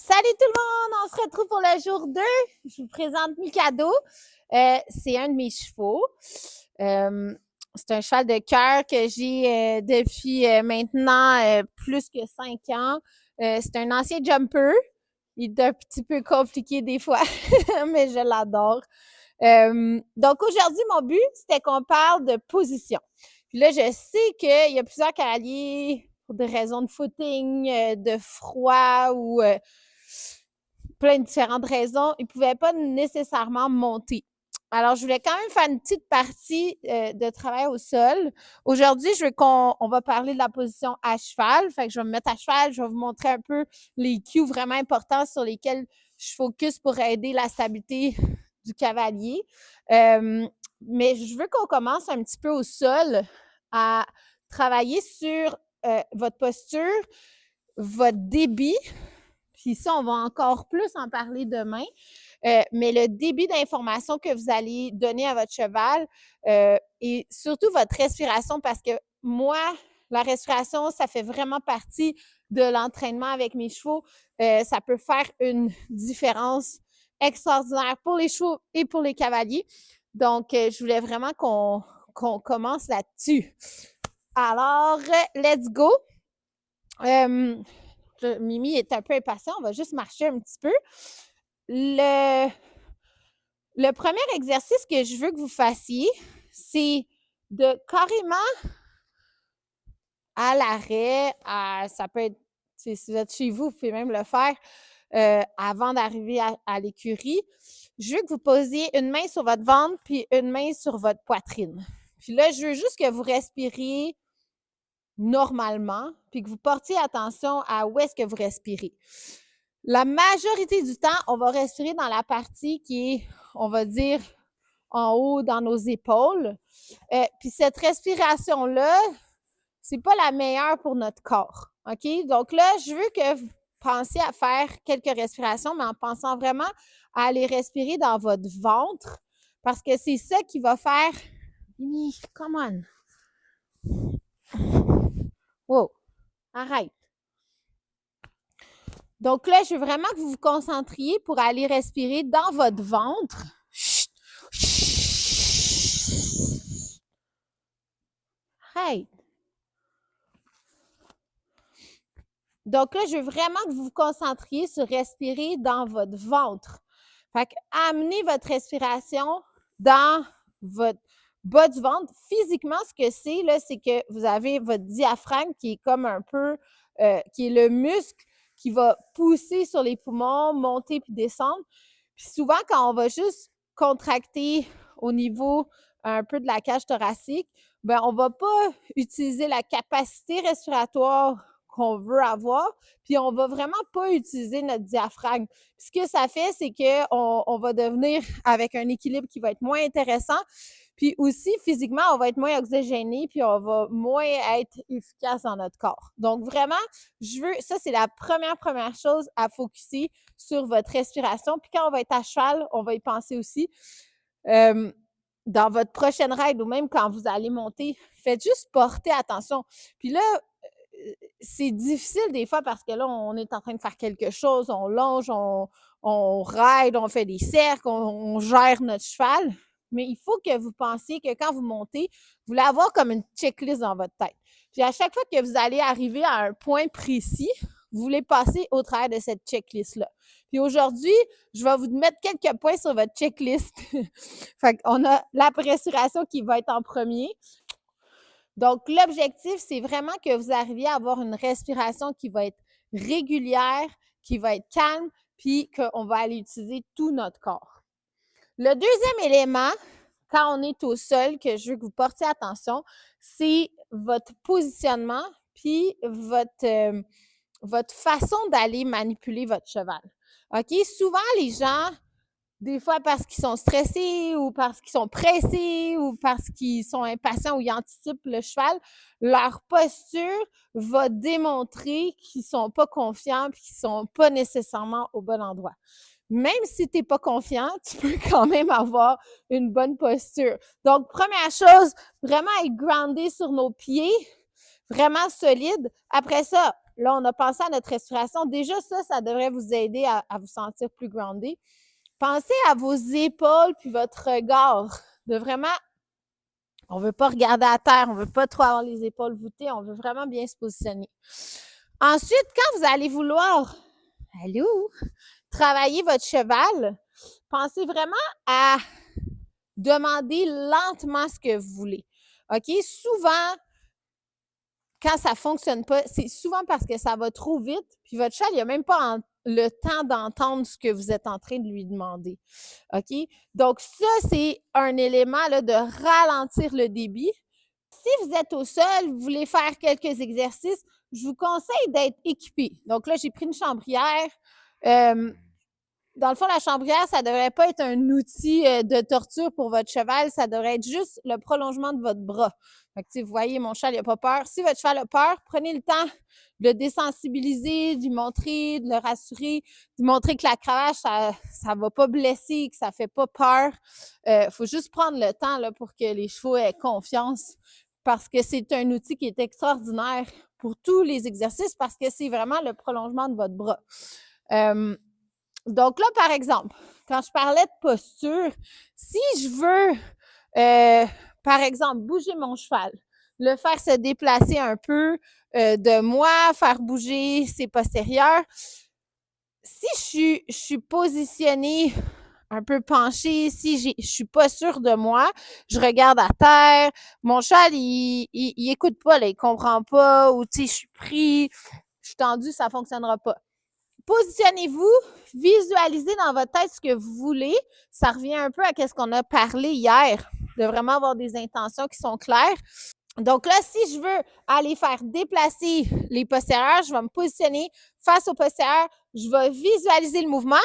Salut tout le monde, on se retrouve pour le jour 2. Je vous présente Mikado. C'est un de mes chevaux. C'est un cheval de cœur que j'ai depuis maintenant plus que 5 ans. C'est un ancien jumper. Il est un petit peu compliqué des fois, mais je l'adore. Donc aujourd'hui, mon but, c'était qu'on parle de position. Puis là, je sais qu'il y a plusieurs cavaliers pour des raisons de footing, de froid ou plein de différentes raisons, ils ne pouvaient pas nécessairement monter. Alors, je voulais quand même faire une petite partie de travail au sol. Aujourd'hui, je veux qu'on va parler de la position à cheval. Fait que je vais me mettre à cheval, je vais vous montrer un peu les cues vraiment importants sur lesquels je focus pour aider la stabilité du cavalier. Mais je veux qu'on commence un petit peu au sol à travailler sur votre posture, votre débit. Puis ça, on va encore plus en parler demain. Mais le débit d'information que vous allez donner à votre cheval et surtout votre respiration, parce que moi, la respiration, ça fait vraiment partie de l'entraînement avec mes chevaux. Ça peut faire une différence extraordinaire pour les chevaux et pour les cavaliers. Donc, je voulais vraiment qu'on commence là-dessus. Alors, let's go! Mimi est un peu impatient, on va juste marcher un petit peu. Le premier exercice que je veux que vous fassiez, c'est de carrément à l'arrêt, ça peut être, si vous êtes chez vous, vous pouvez même le faire avant d'arriver à l'écurie. Je veux que vous posiez une main sur votre ventre puis une main sur votre poitrine. Puis là, je veux juste que vous respiriez normalement, puis que vous portiez attention à où est-ce que vous respirez. La majorité du temps, on va respirer dans la partie qui est, on va dire, en haut dans nos épaules. Puis cette respiration-là, c'est pas la meilleure pour notre corps. OK? Donc là, je veux que vous pensiez à faire quelques respirations, mais en pensant vraiment à aller respirer dans votre ventre, parce que c'est ça qui va faire... Mimi, come on! Wow! Arrête! Donc là, je veux vraiment que vous vous concentriez pour aller respirer dans votre ventre. Arrête! Donc là, je veux vraiment que vous vous concentriez sur respirer dans votre ventre. Fait que amenez votre respiration dans votre bas du ventre. Physiquement, ce que c'est, là, c'est que vous avez votre diaphragme qui est comme un peu, qui est le muscle qui va pousser sur les poumons, monter puis descendre. Puis souvent, quand on va juste contracter au niveau un peu de la cage thoracique, ben on va pas utiliser la capacité respiratoire qu'on veut avoir, puis on va vraiment pas utiliser notre diaphragme. Puis ce que ça fait, c'est qu'on va devenir avec un équilibre qui va être moins intéressant, puis aussi, physiquement, on va être moins oxygéné, puis on va moins être efficace dans notre corps. Donc vraiment, ça c'est la première chose à focusser sur votre respiration. Puis quand on va être à cheval, on va y penser aussi. Dans votre prochaine ride ou même quand vous allez monter, faites juste porter attention. Puis là, c'est difficile des fois parce que là, on est en train de faire quelque chose, on longe, on ride, on fait des cercles, on gère notre cheval. Mais il faut que vous pensiez que quand vous montez, vous voulez avoir comme une checklist dans votre tête. Puis à chaque fois que vous allez arriver à un point précis, vous voulez passer au travers de cette checklist-là. Puis aujourd'hui, je vais vous mettre quelques points sur votre checklist. Fait qu'on a la respiration qui va être en premier. Donc, l'objectif, c'est vraiment que vous arriviez à avoir une respiration qui va être régulière, qui va être calme, puis qu'on va aller utiliser tout notre corps. Le deuxième élément, quand on est au sol, que je veux que vous portiez attention, c'est votre positionnement, puis votre façon d'aller manipuler votre cheval. OK? Souvent, les gens, des fois parce qu'ils sont stressés ou parce qu'ils sont pressés ou parce qu'ils sont impatients ou ils anticipent le cheval, leur posture va démontrer qu'ils ne sont pas confiants et qu'ils ne sont pas nécessairement au bon endroit. Même si tu n'es pas confiant, tu peux quand même avoir une bonne posture. Donc, première chose, vraiment être groundé sur nos pieds. vraiment solide. Après ça, là, on a pensé à notre respiration. Déjà, ça devrait vous aider à vous sentir plus groundé. Pensez à vos épaules puis votre regard. De vraiment, on ne veut pas regarder à terre, on ne veut pas trop avoir les épaules voûtées, on veut vraiment bien se positionner. Ensuite, quand vous allez vouloir, allô, travailler votre cheval, pensez vraiment à demander lentement ce que vous voulez. OK? Souvent, quand ça ne fonctionne pas, c'est souvent parce que ça va trop vite, puis votre cheval, il n'a même pas le temps d'entendre ce que vous êtes en train de lui demander. OK? Donc, ça, c'est un élément là, de ralentir le débit. Si vous êtes au sol, vous voulez faire quelques exercices, je vous conseille d'être équipé. Donc là, j'ai pris une chambrière. Dans le fond, la chambrière, ça ne devrait pas être un outil de torture pour votre cheval, ça devrait être juste le prolongement de votre bras. Fait que, vous voyez, mon cheval, il n'a pas peur. Si votre cheval a peur, prenez le temps de le désensibiliser, de lui montrer, de le rassurer, de lui montrer que la cravache, ça ne va pas blesser, que ça ne fait pas peur. Faut juste prendre le temps là, pour que les chevaux aient confiance parce que c'est un outil qui est extraordinaire pour tous les exercices parce que c'est vraiment le prolongement de votre bras. Donc là, par exemple, quand je parlais de posture, si je veux, par exemple, bouger mon cheval, le faire se déplacer un peu de moi, faire bouger ses postérieurs, si je suis positionnée un peu penchée, si je suis pas sûre de moi, je regarde à terre, mon cheval, il écoute pas, là, il comprend pas, ou tu sais, je suis pris, je suis tendue, ça fonctionnera pas. Positionnez-vous, visualisez dans votre tête ce que vous voulez. Ça revient un peu à ce qu'on a parlé hier, de vraiment avoir des intentions qui sont claires. Donc là, si je veux aller faire déplacer les postérieurs, je vais me positionner face aux postérieurs, je vais visualiser le mouvement,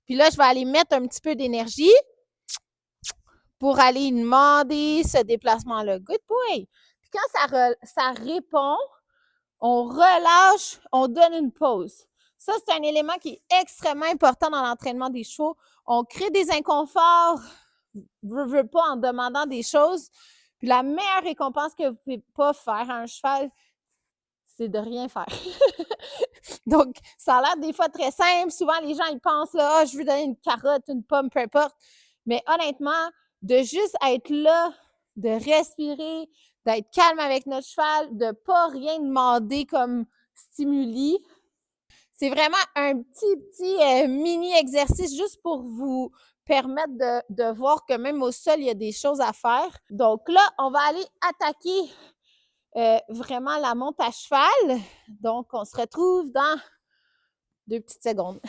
puis là, je vais aller mettre un petit peu d'énergie pour aller demander ce déplacement-là. Good boy! Puis quand ça répond, on relâche, on donne une pause. Ça, c'est un élément qui est extrêmement important dans l'entraînement des chevaux. On crée des inconforts, veut pas, en demandant des choses. Puis la meilleure récompense que vous ne pouvez pas faire à un cheval, c'est de rien faire. Donc, ça a l'air des fois très simple. Souvent, les gens, ils pensent, là, je veux donner une carotte, une pomme, peu importe. Mais honnêtement, de juste être là, de respirer, d'être calme avec notre cheval, de ne pas rien demander comme stimuli. C'est vraiment un petit mini exercice juste pour vous permettre de voir que même au sol, il y a des choses à faire. Donc là, on va aller attaquer vraiment la monte à cheval. Donc, on se retrouve dans 2 petites secondes.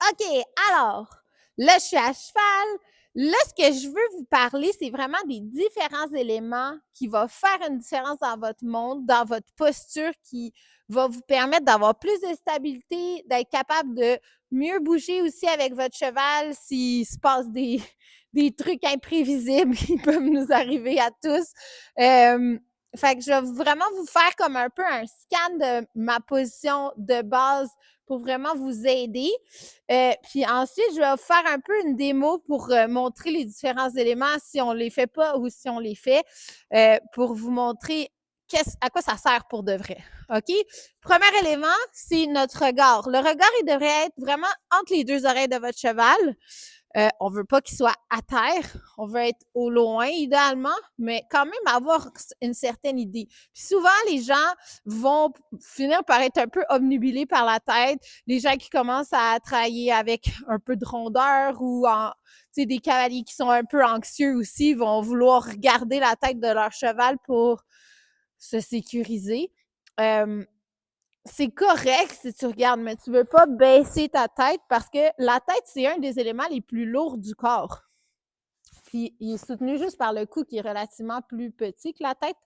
OK, alors, là, je suis à cheval. Là, ce que je veux vous parler, c'est vraiment des différents éléments qui vont faire une différence dans votre monde, dans votre posture, qui va vous permettre d'avoir plus de stabilité, d'être capable de mieux bouger aussi avec votre cheval s'il se passe des trucs imprévisibles qui peuvent nous arriver à tous. Fait que je vais vraiment vous faire comme un peu un scan de ma position de base pour vraiment vous aider. Puis ensuite, je vais vous faire un peu une démo pour montrer les différents éléments, si on les fait pas ou si on les fait, pour vous montrer à quoi ça sert pour de vrai. OK? Premier élément, c'est notre regard. Le regard, il devrait être vraiment entre les 2 oreilles de votre cheval. On veut pas qu'il soit à terre, on veut être au loin idéalement, mais quand même avoir une certaine idée. Puis souvent, les gens vont finir par être un peu obnubilés par la tête. Les gens qui commencent à travailler avec un peu de rondeur ou des cavaliers qui sont un peu anxieux aussi vont vouloir regarder la tête de leur cheval pour se sécuriser. C'est correct si tu regardes, mais tu ne veux pas baisser ta tête parce que la tête, c'est un des éléments les plus lourds du corps. Puis, il est soutenu juste par le cou qui est relativement plus petit que la tête.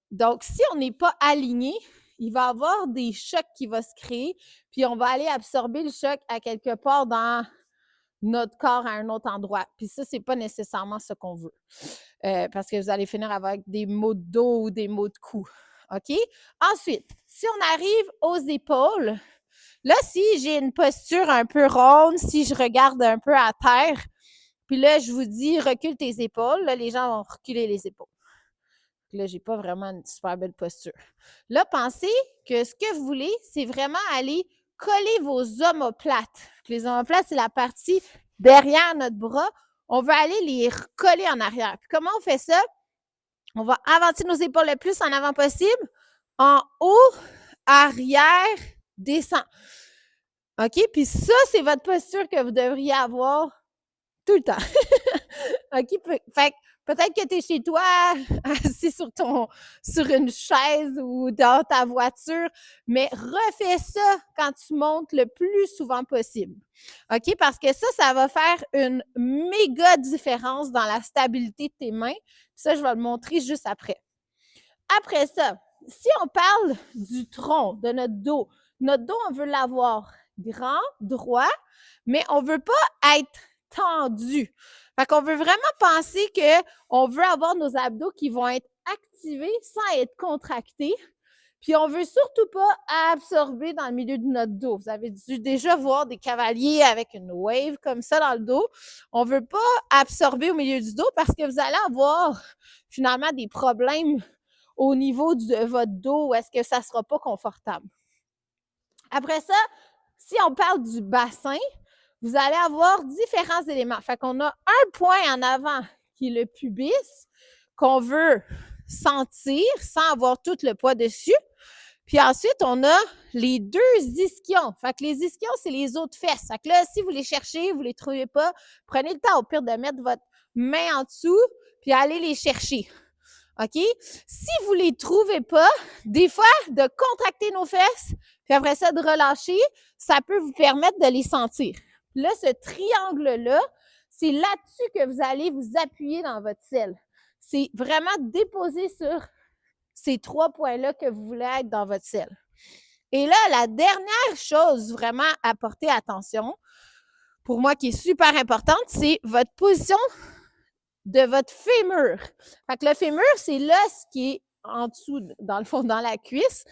Donc, si on n'est pas aligné, il va y avoir des chocs qui vont se créer, puis on va aller absorber le choc à quelque part dans notre corps à un autre endroit. Puis ça, c'est pas nécessairement ce qu'on veut. Parce que vous allez finir avec des maux de dos ou des maux de cou. OK? Ensuite, si on arrive aux épaules, là, si j'ai une posture un peu ronde, si je regarde un peu à terre, puis là, je vous dis, recule tes épaules, là, les gens vont reculer les épaules. Là, j'ai pas vraiment une super belle posture. Là, pensez que ce que vous voulez, c'est vraiment aller coller vos omoplates. Les omoplates, c'est la partie derrière notre bras. On veut aller les recoller en arrière. Puis comment on fait ça? On va avancer nos épaules le plus en avant possible. En haut, arrière, descend. OK? Puis ça, c'est votre posture que vous devriez avoir tout le temps. OK? Fait que peut-être que tu es chez toi, assis sur une chaise ou dans ta voiture, mais refais ça quand tu montes le plus souvent possible. OK? Parce que ça va faire une méga différence dans la stabilité de tes mains. Ça, je vais le montrer juste après. Après ça, si on parle du tronc, de notre dos, on veut l'avoir grand, droit, mais on veut pas être tendu. Fait qu'on veut vraiment penser qu'on veut avoir nos abdos qui vont être activés sans être contractés. Puis on veut surtout pas absorber dans le milieu de notre dos. Vous avez dû déjà voir des cavaliers avec une wave comme ça dans le dos. On veut pas absorber au milieu du dos parce que vous allez avoir finalement des problèmes au niveau de votre dos où est-ce que ça sera pas confortable. Après ça, si on parle du bassin, vous allez avoir différents éléments. Fait qu'on a un point en avant qui est le pubis qu'on veut sentir sans avoir tout le poids dessus. Puis ensuite, on a les deux ischions. Fait que les ischions, c'est les os de fesses. Fait que là, si vous les cherchez, vous les trouvez pas, prenez le temps au pire de mettre votre main en dessous puis allez les chercher. OK? Si vous les trouvez pas, des fois, de contracter nos fesses, puis après ça, de relâcher, ça peut vous permettre de les sentir. Là, ce triangle-là, c'est là-dessus que vous allez vous appuyer dans votre selle. C'est vraiment déposer sur ces 3 points-là que vous voulez être dans votre selle. Et là, la dernière chose vraiment à porter attention, pour moi qui est super importante, c'est votre position de votre fémur. Fait que le fémur, c'est l'os qui est en dessous, dans le fond, dans la cuisse.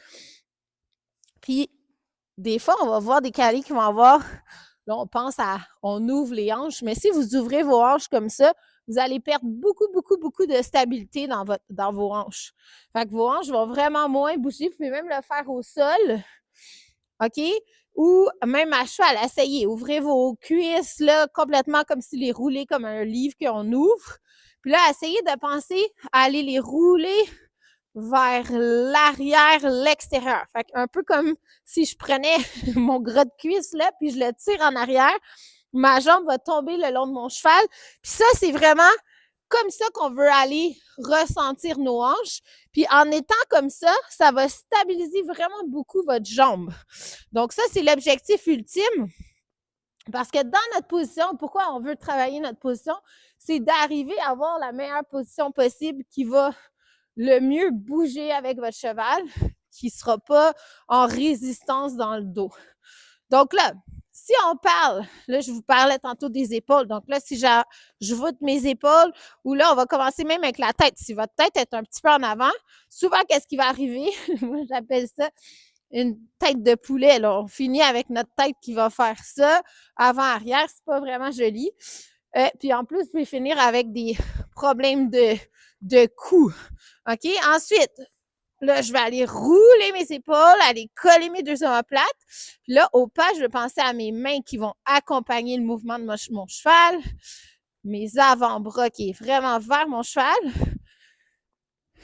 Puis, des fois, on va voir des cavaliers qui vont avoir, là, on ouvre les hanches, mais si vous ouvrez vos hanches comme ça, vous allez perdre beaucoup de stabilité dans vos hanches. Fait que vos hanches vont vraiment moins bouger. Vous pouvez même le faire au sol. OK? Ou même à cheval, essayez. Ouvrez vos cuisses là, complètement comme si les roulez comme un livre qu'on ouvre. Puis là, essayez de penser à aller les rouler vers l'arrière, l'extérieur. Fait un peu comme si je prenais mon gras de cuisse là, puis je le tire en arrière. Ma jambe va tomber le long de mon cheval. Puis ça, c'est vraiment comme ça qu'on veut aller ressentir nos hanches. Puis en étant comme ça va stabiliser vraiment beaucoup votre jambe. Donc ça, c'est l'objectif ultime. Parce que dans notre position, pourquoi on veut travailler notre position? C'est d'arriver à avoir la meilleure position possible qui va le mieux bouger avec votre cheval, qui ne sera pas en résistance dans le dos. Donc là, si on parle, là, je vous parlais tantôt des épaules. Donc là, si je voûte mes épaules, ou là, on va commencer même avec la tête. Si votre tête est un petit peu en avant, souvent, qu'est-ce qui va arriver? Moi, j'appelle ça une tête de poulet. Là. On finit avec notre tête qui va faire ça, avant-arrière. C'est pas vraiment joli. Puis en plus, vous pouvez finir avec des problèmes de cou. OK? Ensuite, là, je vais aller rouler mes épaules, aller coller mes deux omoplates. Puis là, au pas, je vais penser à mes mains qui vont accompagner le mouvement de mon cheval. Mes avant-bras qui est vraiment vers mon cheval.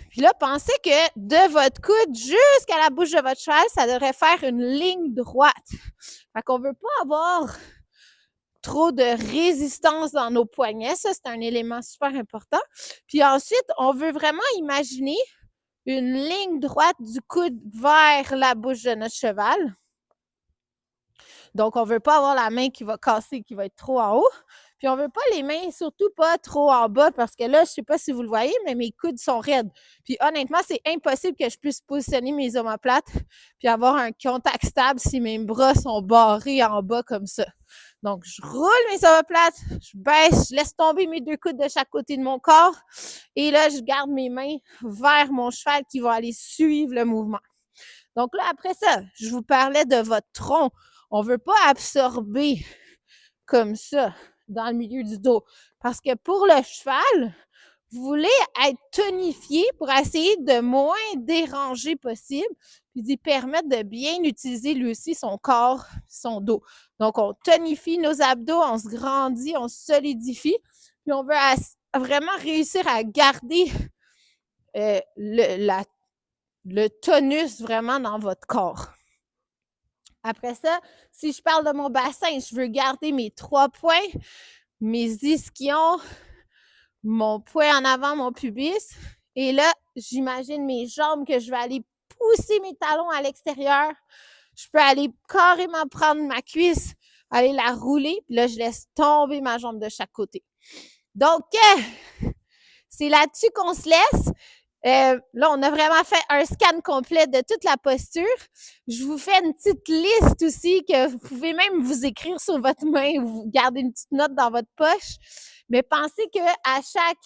Puis là, pensez que de votre coude jusqu'à la bouche de votre cheval, ça devrait faire une ligne droite. Fait qu'on veut pas avoir trop de résistance dans nos poignets. Ça, c'est un élément super important. Puis ensuite, on veut vraiment imaginer une ligne droite du coude vers la bouche de notre cheval. Donc, on ne veut pas avoir la main qui va casser, qui va être trop en haut. Puis, on ne veut pas les mains, surtout pas trop en bas, parce que là, je ne sais pas si vous le voyez, mais mes coudes sont raides. Puis, honnêtement, c'est impossible que je puisse positionner mes omoplates puis avoir un contact stable si mes bras sont barrés en bas comme ça. Donc, je roule mes omoplates, je baisse, je laisse tomber mes deux coudes de chaque côté de mon corps. Et là, je garde mes mains vers mon cheval qui va aller suivre le mouvement. Donc là, après ça, je vous parlais de votre tronc. On ne veut pas absorber comme ça dans le milieu du dos. Parce que pour le cheval, vous voulez être tonifié pour essayer de moins déranger possible, puis d'y permettre de bien utiliser lui aussi son corps, son dos. Donc, on tonifie nos abdos, on se grandit, on se solidifie, puis on veut vraiment réussir à garder le tonus vraiment dans votre corps. Après ça, si je parle de mon bassin, je veux garder mes 3 points, mes ischions, mon poing en avant, mon pubis. Et là, j'imagine mes jambes que je vais aller pousser mes talons à l'extérieur. Je peux aller carrément prendre ma cuisse, aller la rouler, puis là, je laisse tomber ma jambe de chaque côté. Donc, c'est là-dessus qu'on se laisse. Là, on a vraiment fait un scan complet de toute la posture. Je vous fais une petite liste aussi que vous pouvez même vous écrire sur votre main ou vous gardez une petite note dans votre poche. Mais pensez qu'à chaque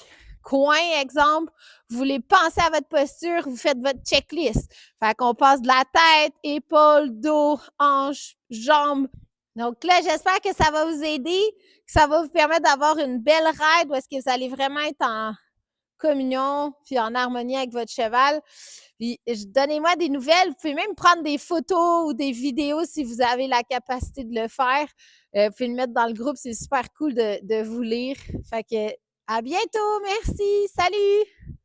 coin, exemple, vous voulez penser à votre posture, vous faites votre checklist. Fait qu'on passe de la tête, épaules, dos, hanches, jambes. Donc là, j'espère que ça va vous aider, que ça va vous permettre d'avoir une belle ride où est-ce que vous allez vraiment être en communion, puis en harmonie avec votre cheval. Puis donnez-moi des nouvelles. Vous pouvez même prendre des photos ou des vidéos si vous avez la capacité de le faire. Vous pouvez le mettre dans le groupe, c'est super cool de vous lire. Fait que à bientôt, merci, salut!